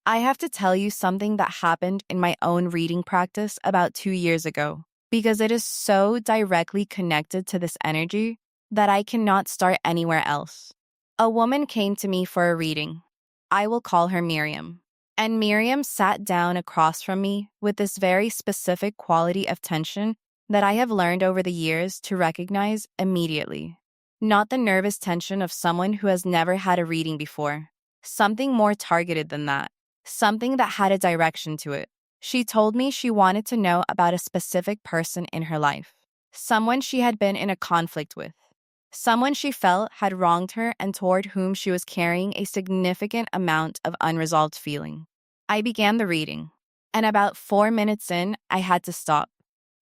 I have to tell you something that happened in my own reading practice about 2 years ago, because it is so directly connected to this energy that I cannot start anywhere else. A woman came to me for a reading. I will call her Miriam. And Miriam sat down across from me with this very specific quality of tension that I have learned over the years to recognize immediately. Not the nervous tension of someone who has never had a reading before. Something more targeted than that. Something that had a direction to it. She told me she wanted to know about a specific person in her life. Someone she had been in a conflict with. Someone she felt had wronged her and toward whom she was carrying a significant amount of unresolved feeling. I began the reading, and about 4 minutes in, I had to stop.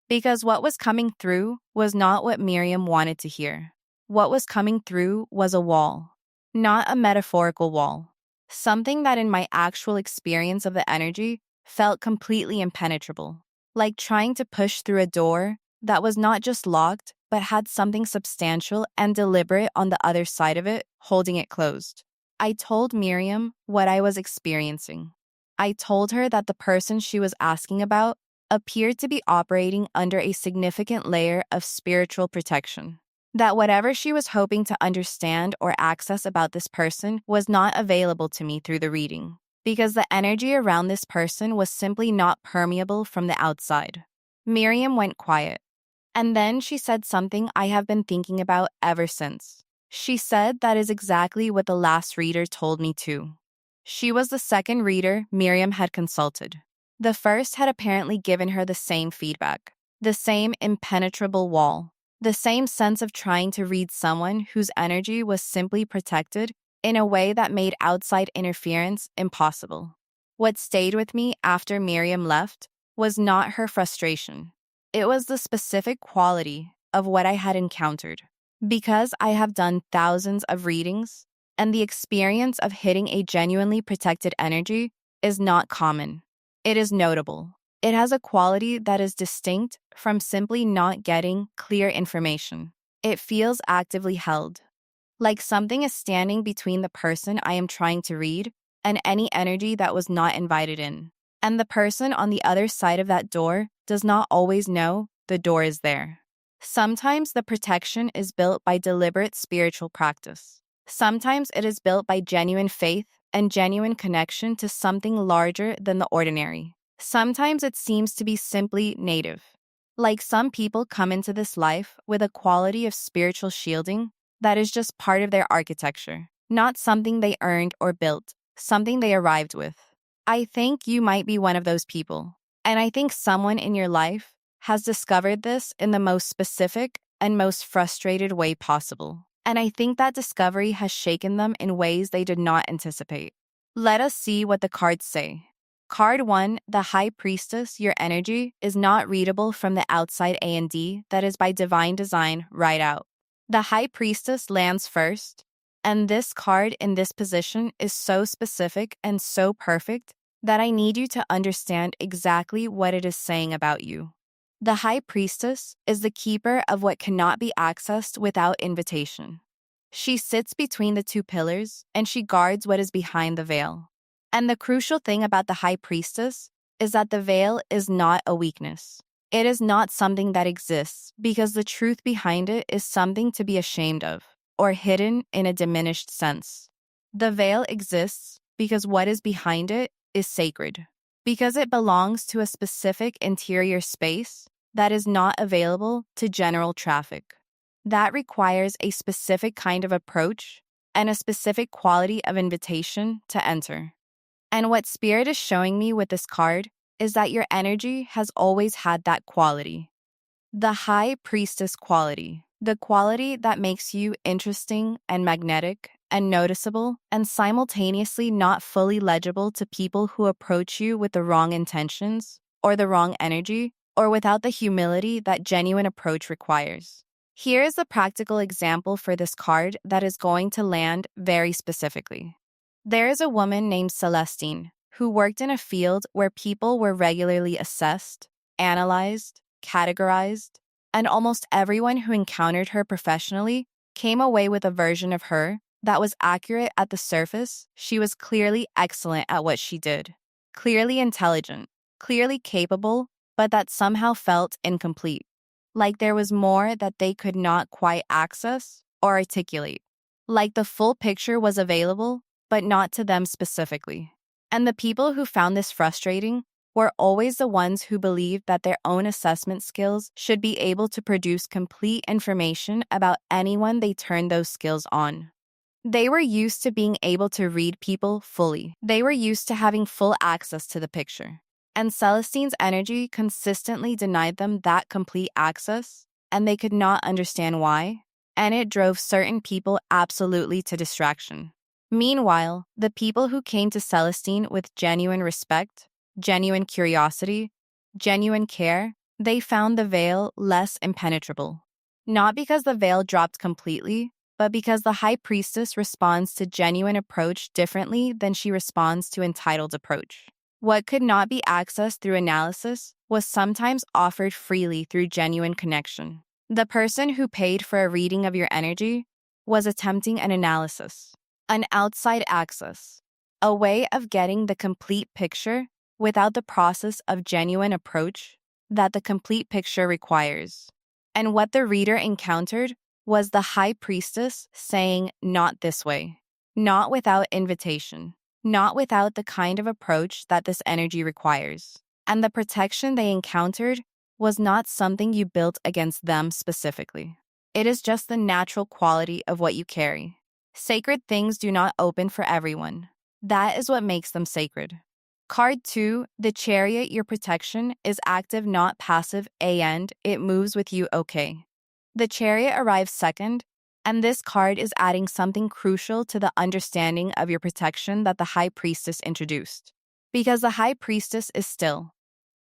Because what was coming through was not what Miriam wanted to hear. What was coming through was a wall, not a metaphorical wall. Something that in my actual experience of the energy felt completely impenetrable, like trying to push through a door that was not just locked, but had something substantial and deliberate on the other side of it, holding it closed. I told Miriam what I was experiencing. I told her that the person she was asking about appeared to be operating under a significant layer of spiritual protection. That whatever she was hoping to understand or access about this person was not available to me through the reading, because the energy around this person was simply not permeable from the outside. Miriam went quiet. And then she said something I have been thinking about ever since. She said that is exactly what the last reader told me too. She was the second reader Miriam had consulted. The first had apparently given her the same feedback, the same impenetrable wall, the same sense of trying to read someone whose energy was simply protected in a way that made outside interference impossible. What stayed with me after Miriam left was not her frustration. It was the specific quality of what I had encountered. Because I have done thousands of readings, and the experience of hitting a genuinely protected energy is not common. It is notable. It has a quality that is distinct from simply not getting clear information. It feels actively held, like something is standing between the person I am trying to read and any energy that was not invited in. And the person on the other side of that door does not always know the door is there. Sometimes the protection is built by deliberate spiritual practice. Sometimes it is built by genuine faith and genuine connection to something larger than the ordinary. Sometimes it seems to be simply native. Like some people come into this life with a quality of spiritual shielding that is just part of their architecture, not something they earned or built, something they arrived with. I think you might be one of those people. And I think someone in your life has discovered this in the most specific and most frustrated way possible. And I think that discovery has shaken them in ways they did not anticipate. Let us see what the cards say. Card 1, the High Priestess, your energy, is not readable from the outside A&D that is by divine design right out. The High Priestess lands first, and this card in this position is so specific and so perfect that I need you to understand exactly what it is saying about you. The High Priestess is the keeper of what cannot be accessed without invitation. She sits between the two pillars, and she guards what is behind the veil. And the crucial thing about the High Priestess is that the veil is not a weakness. It is not something that exists because the truth behind it is something to be ashamed of or hidden in a diminished sense. The veil exists because what is behind it is sacred, because it belongs to a specific interior space that is not available to general traffic. That requires a specific kind of approach and a specific quality of invitation to enter. And what Spirit is showing me with this card is that your energy has always had that quality. The High Priestess quality. The quality that makes you interesting and magnetic and noticeable and simultaneously not fully legible to people who approach you with the wrong intentions or the wrong energy or without the humility that genuine approach requires. Here is a practical example for this card that is going to land very specifically. There is a woman named Celestine who worked in a field where people were regularly assessed, analyzed, categorized, and almost everyone who encountered her professionally came away with a version of her that was accurate at the surface, she was clearly excellent at what she did, clearly intelligent, clearly capable, but that somehow felt incomplete. Like there was more that they could not quite access or articulate. Like the full picture was available, but not to them specifically. And the people who found this frustrating were always the ones who believed that their own assessment skills should be able to produce complete information about anyone they turned those skills on. They were used to being able to read people fully. They were used to having full access to the picture. And Celestine's energy consistently denied them that complete access, and they could not understand why, and it drove certain people absolutely to distraction. Meanwhile, the people who came to Celestine with genuine respect, genuine curiosity, genuine care, they found the veil less impenetrable. Not because the veil dropped completely, but because the High Priestess responds to genuine approach differently than she responds to entitled approach. What could not be accessed through analysis was sometimes offered freely through genuine connection. The person who paid for a reading of your energy was attempting an analysis, an outside access, a way of getting the complete picture without the process of genuine approach that the complete picture requires. And what the reader encountered was the High Priestess saying, "Not this way," not without invitation, not without the kind of approach that this energy requires. And the protection they encountered was not something you built against them specifically. It is just the natural quality of what you carry. Sacred things do not open for everyone. That is what makes them sacred. Card 2, the chariot, your protection, is active, not passive, and it moves with you, okay. The chariot arrives second, and this card is adding something crucial to the understanding of your protection that the High Priestess introduced. Because the High Priestess is still.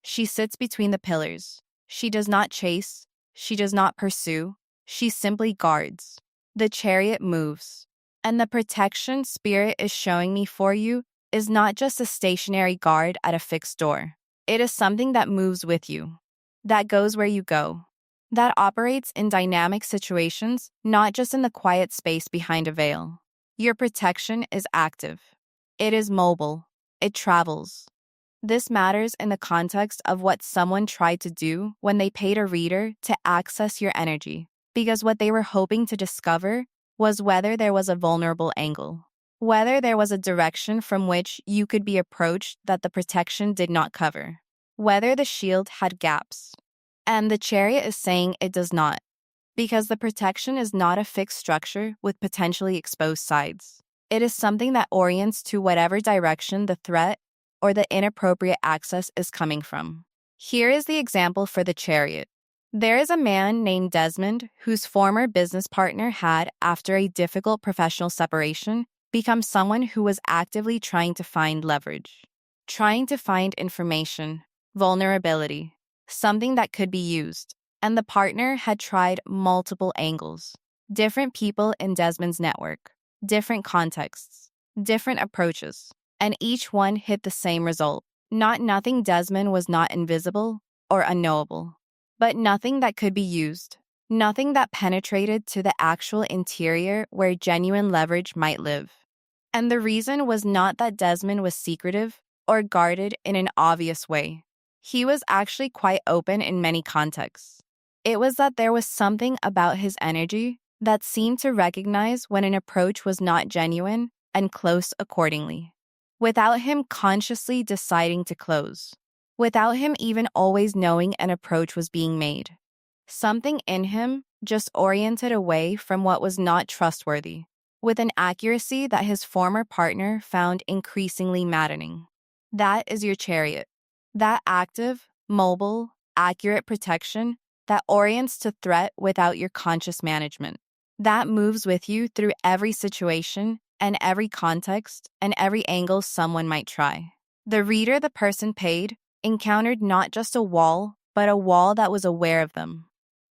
She sits between the pillars. She does not chase. She does not pursue. She simply guards. The chariot moves. And the protection Spirit is showing me for you is not just a stationary guard at a fixed door. It is something that moves with you, that goes where you go, that operates in dynamic situations, not just in the quiet space behind a veil. Your protection is active. It is mobile. It travels. This matters in the context of what someone tried to do when they paid a reader to access your energy, because what they were hoping to discover was whether there was a vulnerable angle, whether there was a direction from which you could be approached that the protection did not cover, whether the shield had gaps. And the chariot is saying it does not, because the protection is not a fixed structure with potentially exposed sides. It is something that orients to whatever direction the threat or the inappropriate access is coming from. Here is the example for the chariot. There is a man named Desmond whose former business partner had, after a difficult professional separation, become someone who was actively trying to find leverage, trying to find information, vulnerability, something that could be used. And the partner had tried multiple angles, different people in Desmond's network, different contexts, different approaches, and each one hit the same result. Nothing. Desmond was not invisible or unknowable, but nothing that could be used, nothing that penetrated to the actual interior where genuine leverage might live. And the reason was not that Desmond was secretive or guarded in an obvious way. He was actually quite open in many contexts. It was that there was something about his energy that seemed to recognize when an approach was not genuine and close accordingly, without him consciously deciding to close, without him even always knowing an approach was being made. Something in him just oriented away from what was not trustworthy, with an accuracy that his former partner found increasingly maddening. That is your chariot. That active, mobile, accurate protection that orients to threat without your conscious management. That moves with you through every situation and every context and every angle someone might try. The reader the person paid encountered not just a wall, but a wall that was aware of them.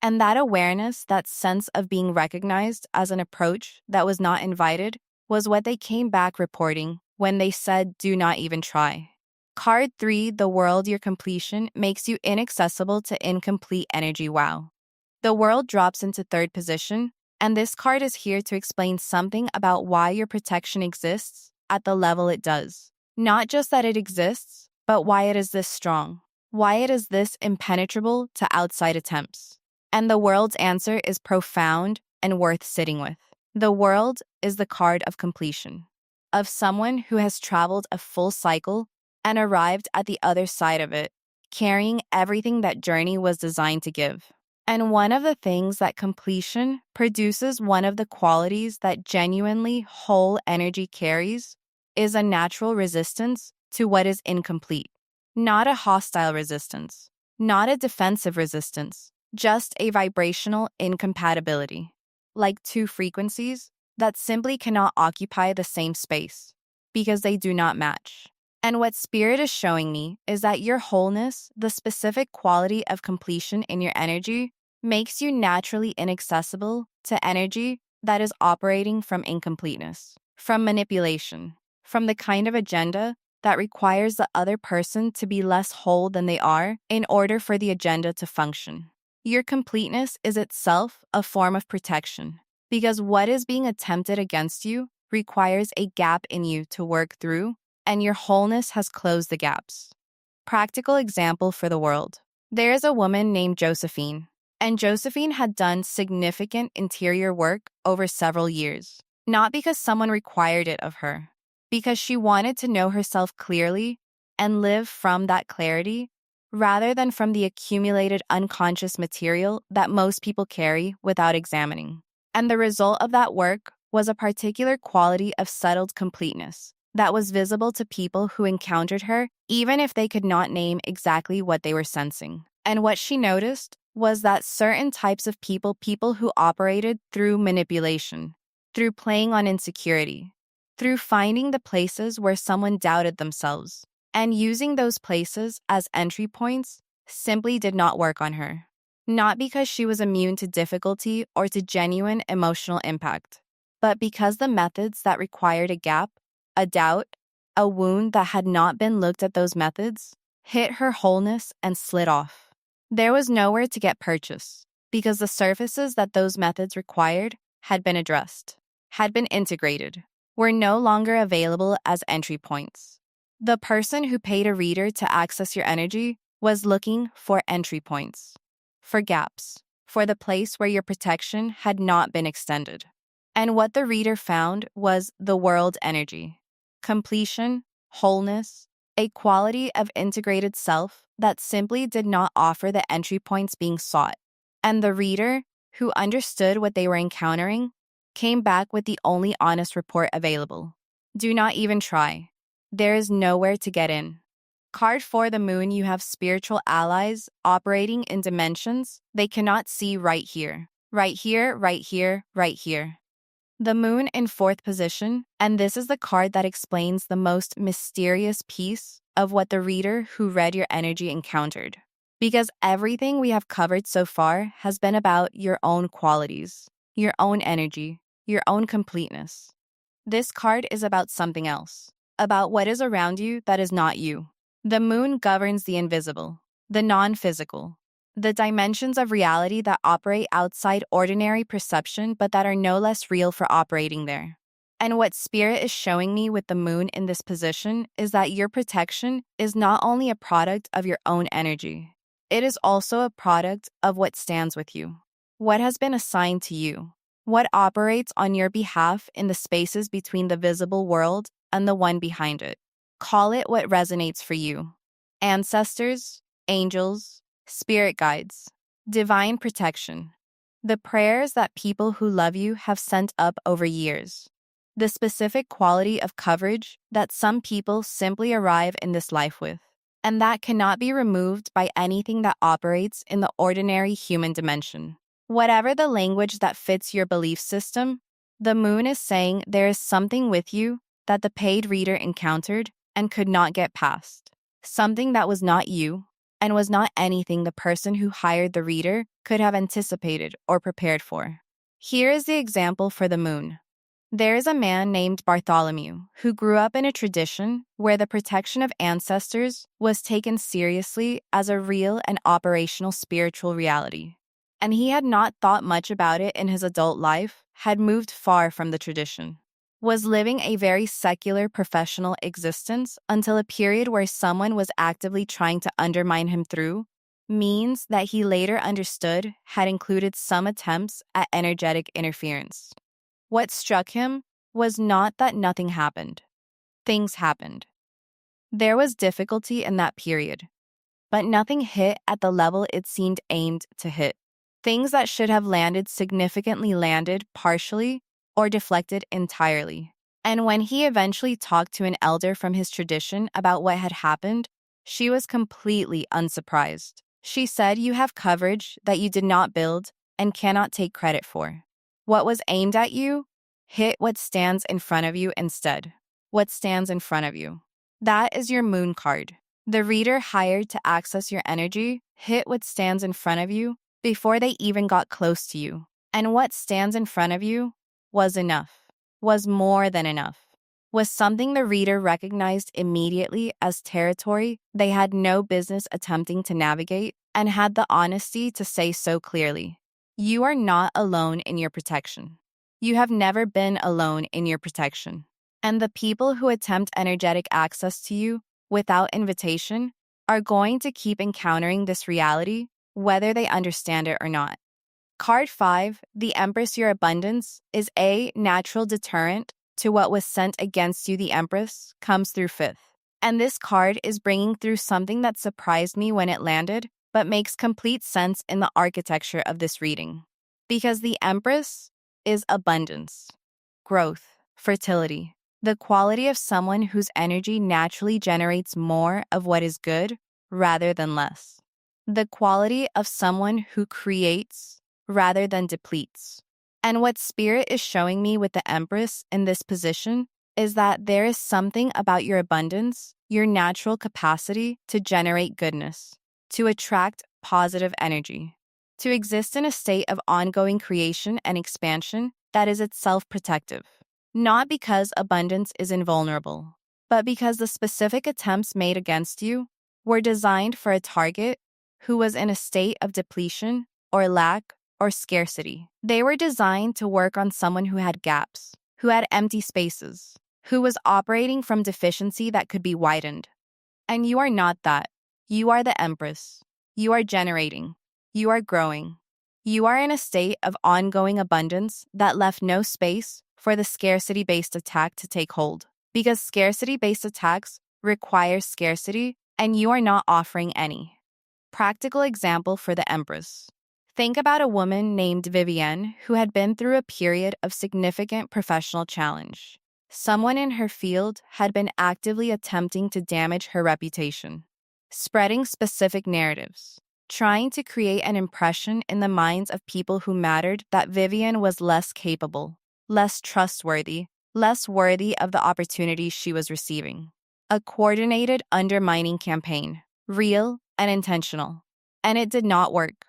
And that awareness, that sense of being recognized as an approach that was not invited, was what they came back reporting when they said, "Do not even try." Card 3, the world, your completion, makes you inaccessible to incomplete energy. Wow. The world drops into third position, And this card is here to explain something about why your protection exists at the level it does. Not just that it exists, but why it is this strong, why it is this impenetrable to outside attempts. And the world's answer is profound and worth sitting with. The world is the card of completion, of someone who has traveled a full cycle and arrived at the other side of it, carrying everything that journey was designed to give. And one of the things that completion produces, one of the qualities that genuinely whole energy carries, is a natural resistance to what is incomplete. Not a hostile resistance, not a defensive resistance, just a vibrational incompatibility, like two frequencies that simply cannot occupy the same space because they do not match. And what Spirit is showing me is that your wholeness, the specific quality of completion in your energy, makes you naturally inaccessible to energy that is operating from incompleteness, from manipulation, from the kind of agenda that requires the other person to be less whole than they are in order for the agenda to function. Your completeness is itself a form of protection, because what is being attempted against you requires a gap in you to work through, and your wholeness has closed the gaps. Practical example for the world. There is a woman named Josephine, and Josephine had done significant interior work over several years, not because someone required it of her, because she wanted to know herself clearly and live from that clarity rather than from the accumulated unconscious material that most people carry without examining. And the result of that work was a particular quality of settled completeness that was visible to people who encountered her, even if they could not name exactly what they were sensing. And what she noticed was that certain types of people who operated through manipulation, through playing on insecurity, through finding the places where someone doubted themselves, and using those places as entry points, simply did not work on her. Not because she was immune to difficulty or to genuine emotional impact, but because the methods that required a gap, a doubt, a wound that had not been looked at, those methods hit her wholeness and slid off. There was nowhere to get purchase, because the surfaces that those methods required had been addressed, had been integrated, were no longer available as entry points. The person who paid a reader to access your energy was looking for entry points, for gaps, for the place where your protection had not been extended. And what the reader found was the world energy, completion, wholeness, a quality of integrated self that simply did not offer the entry points being sought. And the reader, who understood what they were encountering, came back with the only honest report available. Do not even try. There is nowhere to get in. Card 4, the moon. You have spiritual allies operating in dimensions they cannot see right here. Right here, right here, right here. The moon in 4th position, and this is the card that explains the most mysterious piece of what the reader who read your energy encountered. Because everything we have covered so far has been about your own qualities, your own energy, your own completeness. This card is about something else, about what is around you that is not you. The moon governs the invisible, the non-physical, the dimensions of reality that operate outside ordinary perception but that are no less real for operating there. And what Spirit is showing me with the moon in this position is that your protection is not only a product of your own energy, it is also a product of what stands with you, what has been assigned to you, what operates on your behalf in the spaces between the visible world and the one behind it. Call it what resonates for you. Ancestors, angels, spirit guides, divine protection, the prayers that people who love you have sent up over years, the specific quality of coverage that some people simply arrive in this life with, and that cannot be removed by anything that operates in the ordinary human dimension. Whatever the language that fits your belief system, the moon is saying there is something with you that the paid reader encountered and could not get past. Something that was not you and was not anything the person who hired the reader could have anticipated or prepared for. Here is the example for the moon. There is a man named Bartholomew who grew up in a tradition where the protection of ancestors was taken seriously as a real and operational spiritual reality. and he had not thought much about it in his adult life, had moved far from the tradition, was living a very secular professional existence until a period where someone was actively trying to undermine him through means that he later understood had included some attempts at energetic interference. What struck him was not that nothing happened. Things happened. There was difficulty in that period, but nothing hit at the level it seemed aimed to hit. Things that should have landed significantly landed partially or deflected entirely. And when he eventually talked to an elder from his tradition about what had happened, she was completely unsurprised. She said, "You have coverage that you did not build and cannot take credit for. What was aimed at you hit what stands in front of you instead." What stands in front of you? That is your moon card. The reader hired to access your energy hit what stands in front of you before they even got close to you. And what stands in front of you was enough, was more than enough, was something the reader recognized immediately as territory they had no business attempting to navigate and had the honesty to say so clearly. You are not alone in your protection. You have never been alone in your protection. And the people who attempt energetic access to you without invitation are going to keep encountering this reality, whether they understand it or not. Card 5, the Empress, your abundance, is a natural deterrent to what was sent against you. The Empress comes through 5th. And this card is bringing through something that surprised me when it landed, but makes complete sense in the architecture of this reading. Because the Empress is abundance, growth, fertility, the quality of someone whose energy naturally generates more of what is good rather than less. The quality of someone who creates rather than depletes. And what Spirit is showing me with the Empress in this position is that there is something about your abundance, your natural capacity to generate goodness, to attract positive energy, to exist in a state of ongoing creation and expansion that is itself protective. Not because abundance is invulnerable, but because the specific attempts made against you were designed for a target who was in a state of depletion or lack or scarcity. They were designed to work on someone who had gaps, who had empty spaces, who was operating from deficiency that could be widened. And you are not that. You are the Empress. You are generating. You are growing. You are in a state of ongoing abundance that left no space for the scarcity-based attack to take hold. Because scarcity-based attacks require scarcity, and you are not offering any. Practical example for the Empress. Think about a woman named Vivienne who had been through a period of significant professional challenge. Someone in her field had been actively attempting to damage her reputation, spreading specific narratives, trying to create an impression in the minds of people who mattered that Vivienne was less capable, less trustworthy, less worthy of the opportunities she was receiving. A coordinated undermining campaign, real and intentional. And it did not work.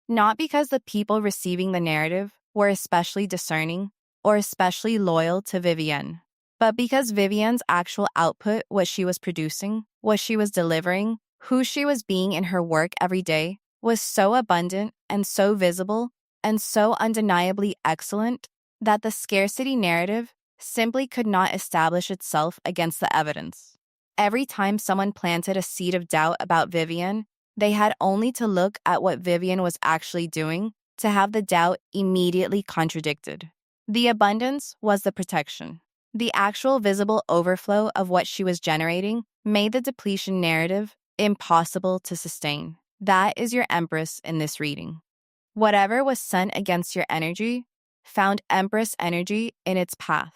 Not because the people receiving the narrative were especially discerning or especially loyal to Vivienne, but because Vivienne's actual output, what she was producing, what she was delivering, who she was being in her work every day, was so abundant and so visible and so undeniably excellent that the scarcity narrative simply could not establish itself against the evidence. Every time someone planted a seed of doubt about Vivienne, they had only to look at what Vivienne was actually doing to have the doubt immediately contradicted. The abundance was the protection. The actual visible overflow of what she was generating made the depletion narrative impossible to sustain. That is your Empress in this reading. Whatever was sent against your energy found Empress energy in its path.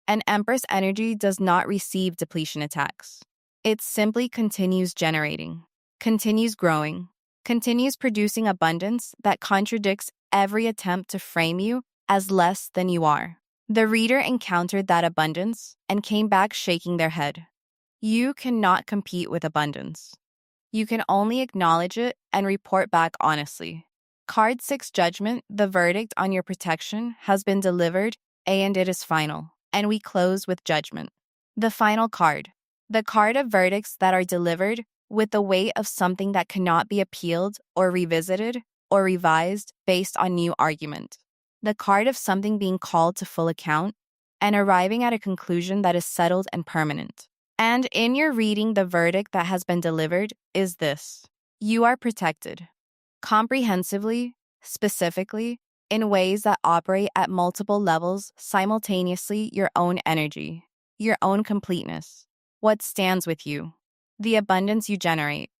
And Empress energy does not receive depletion attacks. It simply continues generating, continues growing, continues producing abundance that contradicts every attempt to frame you as less than you are. The reader encountered that abundance and came back shaking their head. You cannot compete with abundance. You can only acknowledge it and report back honestly. Card 6, Judgment, the verdict on your protection has been delivered, and it is final. And we close with Judgment. The final card. The card of verdicts that are delivered with the weight of something that cannot be appealed or revisited or revised based on new argument. The card of something being called to full account and arriving at a conclusion that is settled and permanent. And in your reading, the verdict that has been delivered is this: you are protected. Comprehensively, specifically, in ways that operate at multiple levels simultaneously: your own energy, your own completeness, what stands with you, the abundance you generate.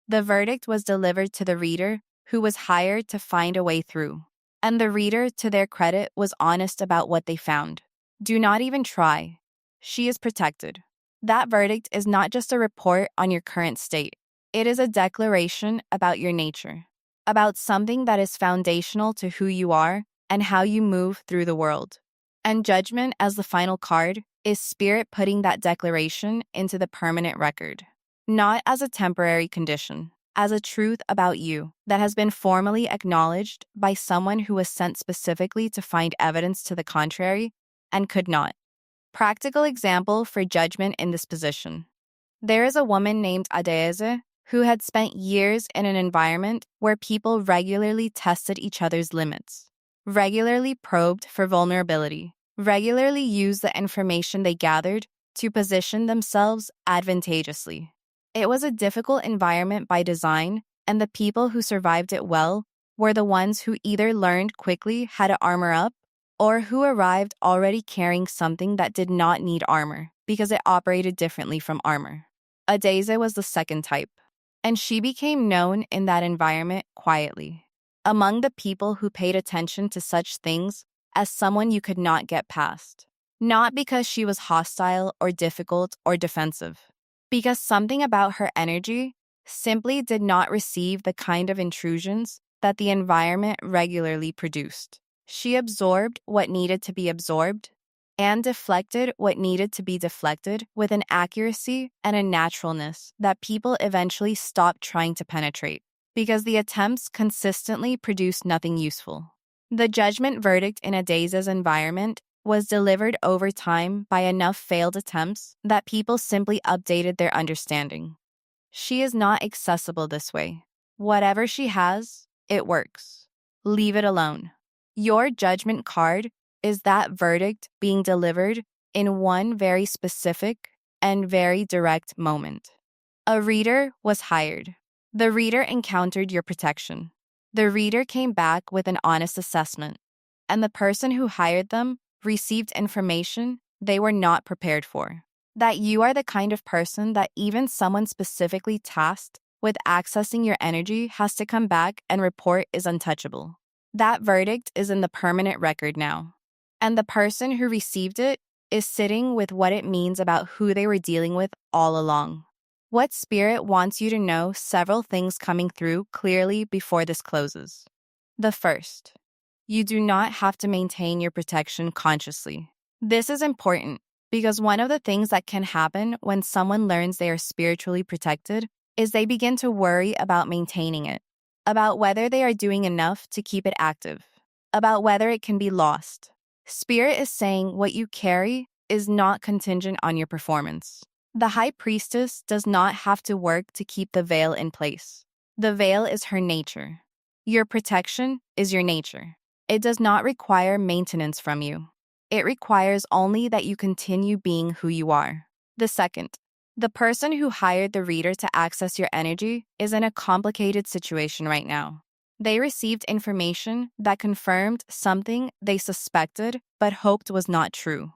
The verdict was delivered to the reader, who was hired to find a way through. And the reader, to their credit, was honest about what they found. Do not even try. She is protected. That verdict is not just a report on your current state. It is a declaration about your nature, about something that is foundational to who you are and how you move through the world. And Judgment, as the final card, is Spirit putting that declaration into the permanent record, not as a temporary condition, as a truth about you that has been formally acknowledged by someone who was sent specifically to find evidence to the contrary and could not. Practical example for Judgment in this position. There is a woman named Adeze who had spent years in an environment where people regularly tested each other's limits, regularly probed for vulnerability, regularly used the information they gathered to position themselves advantageously. It was a difficult environment by design, and the people who survived it well were the ones who either learned quickly how to armor up or who arrived already carrying something that did not need armor because it operated differently from armor. Adeze was the second type, and she became known in that environment quietly, among the people who paid attention to such things, as someone you could not get past. Not because she was hostile or difficult or defensive, because something about her energy simply did not receive the kind of intrusions that the environment regularly produced. She absorbed what needed to be absorbed and deflected what needed to be deflected with an accuracy and a naturalness that people eventually stopped trying to penetrate, because the attempts consistently produced nothing useful. The judgment verdict in Adeze's environment was delivered over time by enough failed attempts that people simply updated their understanding. She is not accessible this way. Whatever she has, it works. Leave it alone. Your judgment card is that verdict being delivered in one very specific and very direct moment. A reader was hired. The reader encountered your protection. The reader came back with an honest assessment, and the person who hired them received information they were not prepared for. That you are the kind of person that even someone specifically tasked with accessing your energy has to come back and report is untouchable. That verdict is in the permanent record now. And the person who received it is sitting with what it means about who they were dealing with all along. What Spirit wants you to know several things coming through clearly before this closes. The first, you do not have to maintain your protection consciously. This is important because one of the things that can happen when someone learns they are spiritually protected is they begin to worry about maintaining it, about whether they are doing enough to keep it active, about whether it can be lost. Spirit is saying what you carry is not contingent on your performance. The High Priestess does not have to work to keep the veil in place. The veil is her nature. Your protection is your nature. It does not require maintenance from you. It requires only that you continue being who you are. The second, the person who hired the reader to access your energy is in a complicated situation right now. They received information that confirmed something they suspected but hoped was not true.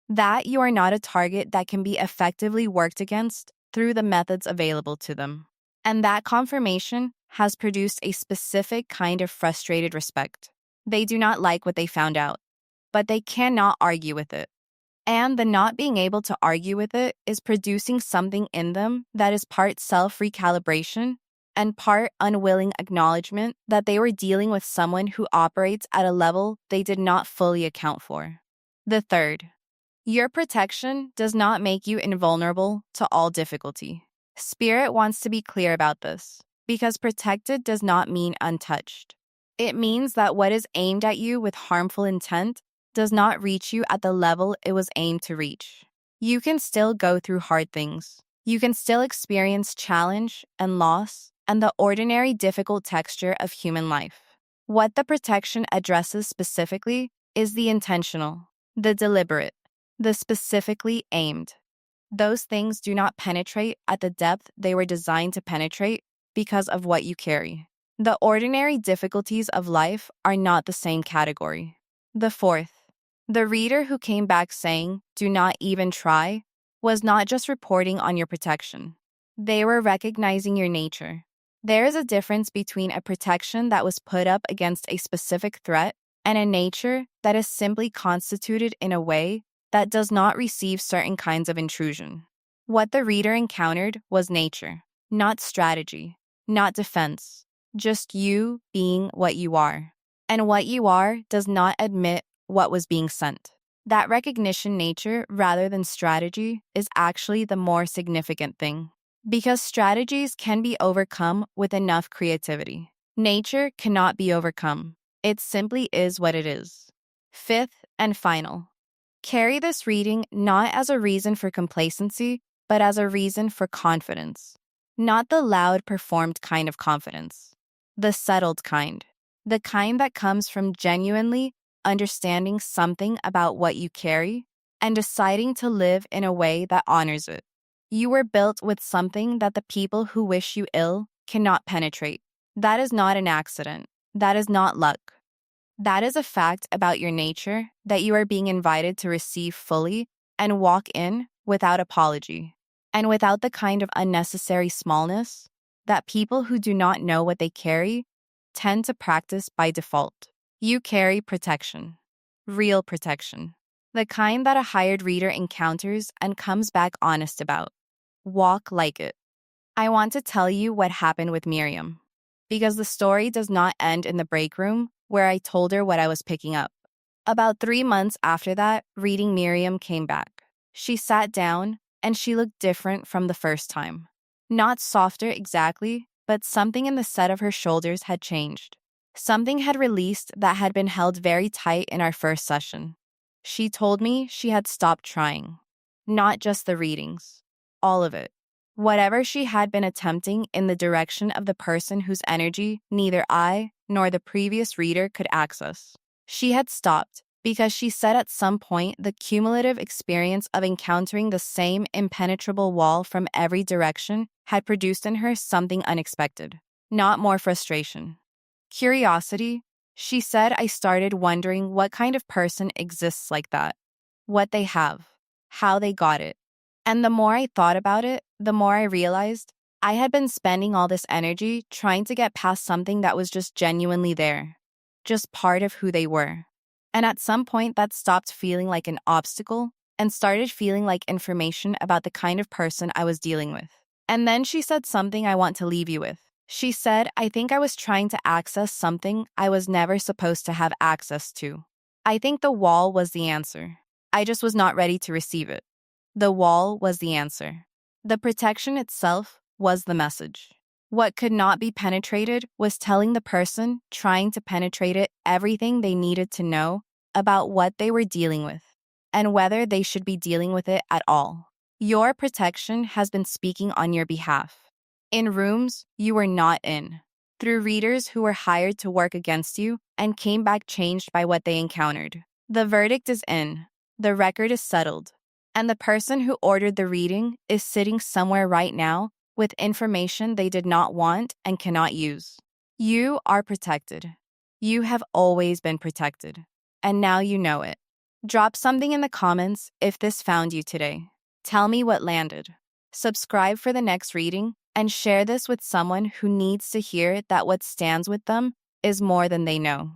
That you are not a target that can be effectively worked against through the methods available to them. And that confirmation has produced a specific kind of frustrated respect. They do not like what they found out, but they cannot argue with it. And the not being able to argue with it is producing something in them that is part self-recalibration and part unwilling acknowledgement that they were dealing with someone who operates at a level they did not fully account for. The third, your protection does not make you invulnerable to all difficulty. Spirit wants to be clear about this, because protected does not mean untouched. It means that what is aimed at you with harmful intent does not reach you at the level it was aimed to reach. You can still go through hard things. You can still experience challenge and loss and the ordinary difficult texture of human life. What the protection addresses specifically is the intentional, the deliberate, the specifically aimed. Those things do not penetrate at the depth they were designed to penetrate because of what you carry. The ordinary difficulties of life are not the same category. The fourth, the reader who came back saying, "Do not even try," was not just reporting on your protection. They were recognizing your nature. There is a difference between a protection that was put up against a specific threat and a nature that is simply constituted in a way that does not receive certain kinds of intrusion. What the reader encountered was nature, not strategy, not defense, just you being what you are. And what you are does not admit what was being sent. That recognition nature rather than strategy is actually the more significant thing. Because strategies can be overcome with enough creativity. Nature cannot be overcome. It simply is what it is. Fifth and final. Carry this reading not as a reason for complacency, but as a reason for confidence. Not the loud performed kind of confidence. The settled kind. The kind that comes from genuinely understanding something about what you carry and deciding to live in a way that honors it. You were built with something that the people who wish you ill cannot penetrate. That is not an accident. That is not luck. That is a fact about your nature that you are being invited to receive fully and walk in without apology and without the kind of unnecessary smallness that people who do not know what they carry tend to practice by default. You carry protection, real protection, the kind that a hired reader encounters and comes back honest about. Walk like it. I want to tell you what happened with Miriam, because the story does not end in the break room where I told her what I was picking up. About 3 months after that, reading Miriam came back. She sat down, and she looked different from the first time. Not softer exactly, but something in the set of her shoulders had changed. Something had released that had been held very tight in our first session. She told me she had stopped trying. Not just the readings. All of it. Whatever she had been attempting in the direction of the person whose energy neither I nor the previous reader could access. She had stopped because she said at some point the cumulative experience of encountering the same impenetrable wall from every direction had produced in her something unexpected, not more frustration. Curiosity, she said. I started wondering what kind of person exists like that, what they have, how they got it. And the more I thought about it, the more I realized I had been spending all this energy trying to get past something that was just genuinely there, just part of who they were. And at some point, that stopped feeling like an obstacle and started feeling like information about the kind of person I was dealing with. And then she said something I want to leave you with. She said, I think I was trying to access something I was never supposed to have access to. I think the wall was the answer. I just was not ready to receive it. The wall was the answer. The protection itself was the message. What could not be penetrated was telling the person trying to penetrate it everything they needed to know about what they were dealing with and whether they should be dealing with it at all. Your protection has been speaking on your behalf. In rooms you were not in, through readers who were hired to work against you and came back changed by what they encountered. The verdict is in. The record is settled. And the person who ordered the reading is sitting somewhere right now with information they did not want and cannot use. You are protected. You have always been protected. And now you know it. Drop something in the comments if this found you today. Tell me what landed. Subscribe for the next reading and share this with someone who needs to hear that what stands with them is more than they know.